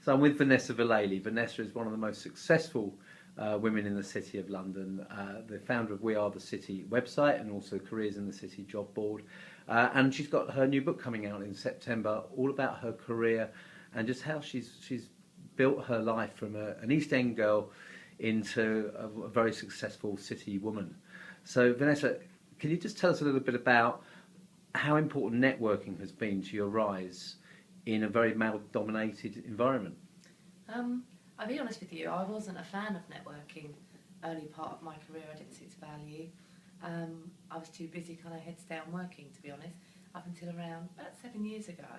So I'm with Vanessa Vallely. Vanessa is one of the most successful women in the City of London, the founder of We Are the City website and also Careers in the City job board. And she's got her new book coming out in September, all about her career and just how she's built her life from an East End girl into a very successful city woman. So Vanessa, can you just tell us a little bit about how important networking has been to your rise in a very male-dominated environment? I'll be honest with you, I wasn't a fan of networking early part of my career. I didn't see its value. I was too busy kind of heads down working, to be honest, up until around about 7 years ago.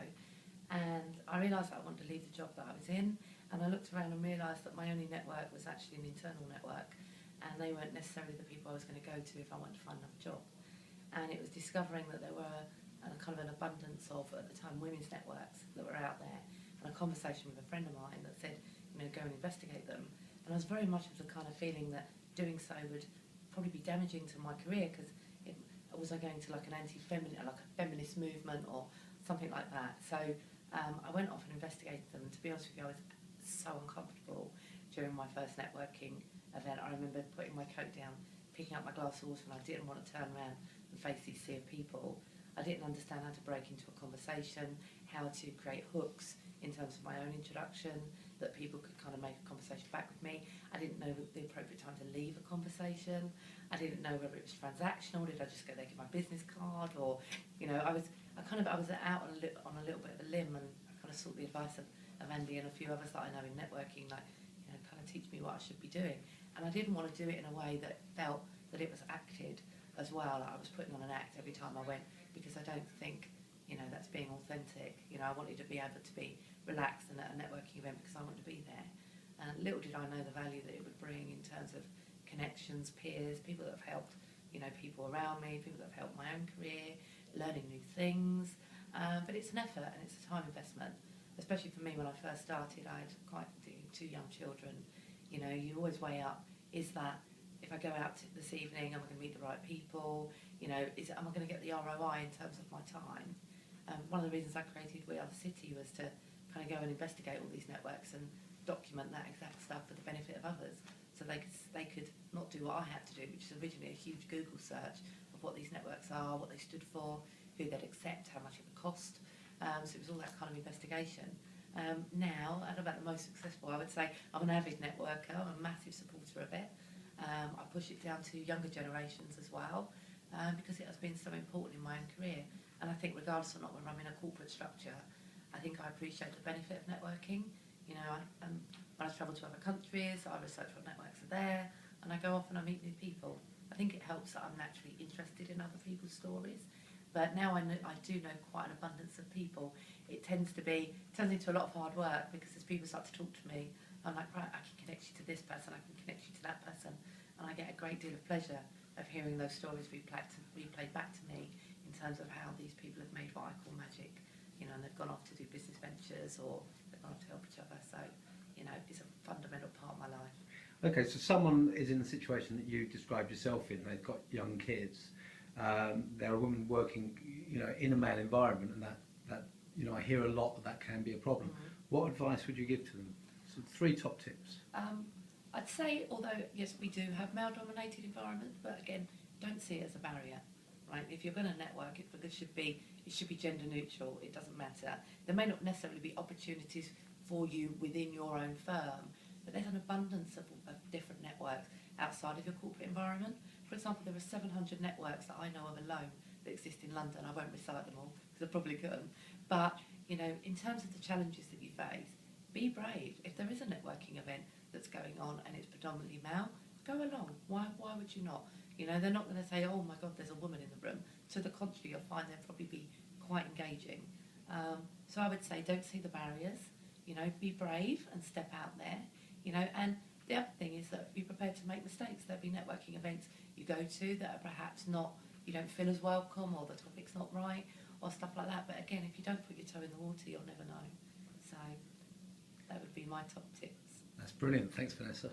And I realised that I wanted to leave the job that I was in, and I looked around and realised that my only network was actually an internal network, and they weren't necessarily the people I was going to go to if I wanted to find another job. And it was discovering that there were kind of an abundance of, at the time, women's networks that were out there, and a conversation with a friend of mine that said, go and investigate them. And I was very much of the kind of feeling that doing so would probably be damaging to my career, because was I going to like an anti-feminist, like a feminist movement or something like that. So I went off and investigated them. To be honest with you, I was so uncomfortable during my first networking event. I remember putting my coat down, picking up my glass of water, and I didn't want to turn around and face these sea of people. I didn't understand how to break into a conversation, how to create hooks in terms of my own introduction, that people could kind of make a conversation back with me. I didn't know the appropriate time to leave a conversation. I didn't know whether it was transactional. Did I just go there, give my business card, or I was out on a little bit of a limb, and I kind of sought the advice of Andy and a few others that I know in networking, like kind of teach me what I should be doing. And I didn't want to do it in a way that felt that it was acted as well. Like I was putting on an act every time I went, because I don't think that's being authentic. I wanted to be able to be relaxed and at a networking event because I wanted to be there. And little did I know the value that it would bring in terms of connections, peers, people that have helped, people around me, people that have helped my own career, learning new things. But it's an effort and it's a time investment, especially for me when I first started. I had quite two young children. You always weigh up, is that if I go out this evening, am I going to meet the right people? Am I going to get the ROI in terms of my time? One of the reasons I created We Are the City was to kind of go and investigate all these networks and document that exact stuff for the benefit of others, so they could not do what I had to do, which is originally a huge Google search of what these networks are, what they stood for, who they'd accept, how much it would cost. So it was all that kind of investigation. Now, and about the most successful, I would say I'm an avid networker. I'm a massive supporter of it. I push it down to younger generations as well, because it has been so important in my own career. And I think regardless or not whether I'm in a corporate structure, I think I appreciate the benefit of networking. When I travel to other countries, I research what networks are there, and I go off and I meet new people. I think it helps that I'm naturally interested in other people's stories. But now I do know quite an abundance of people. It turns into a lot of hard work, because as people start to talk to me, I'm like, right, I can connect you to this person, I can connect you to that person, and I get a great deal of pleasure of hearing those stories replayed back to me in terms of how these people have made what I call magic, and they've gone off to do business ventures or they've gone off to help each other. So, it's a fundamental part of my life. Okay, so someone is in the situation that you described yourself in. They've got young kids. They're a woman working, in a male environment, and that I hear a lot that can be a problem. Mm-hmm. What advice would you give to them? So 3 top tips. I'd say, although yes, we do have male-dominated environments, but again, don't see it as a barrier. Right? If you're going to network, it should be gender neutral. It doesn't matter. There may not necessarily be opportunities for you within your own firm, but there's an abundance of different networks outside of your corporate environment. For example, there are 700 networks that I know of alone that exist in London. I won't recite them all because I probably couldn't. But in terms of the challenges that you face, be brave. If there is a networking event that's going on and it's predominantly male, go along. Why would you not? They're not going to say, oh my God, there's a woman in the room. To the contrary, you'll find they'll probably be quite engaging. So I would say, don't see the barriers. Be brave and step out there. And the other thing is that be prepared to make mistakes. There'll be networking events you go to that are perhaps not, you don't feel as welcome, or the topic's not right, or stuff like that. But again, if you don't put your toe in the water, you'll never know. So that would be my top tips. That's brilliant. Thanks, Vanessa.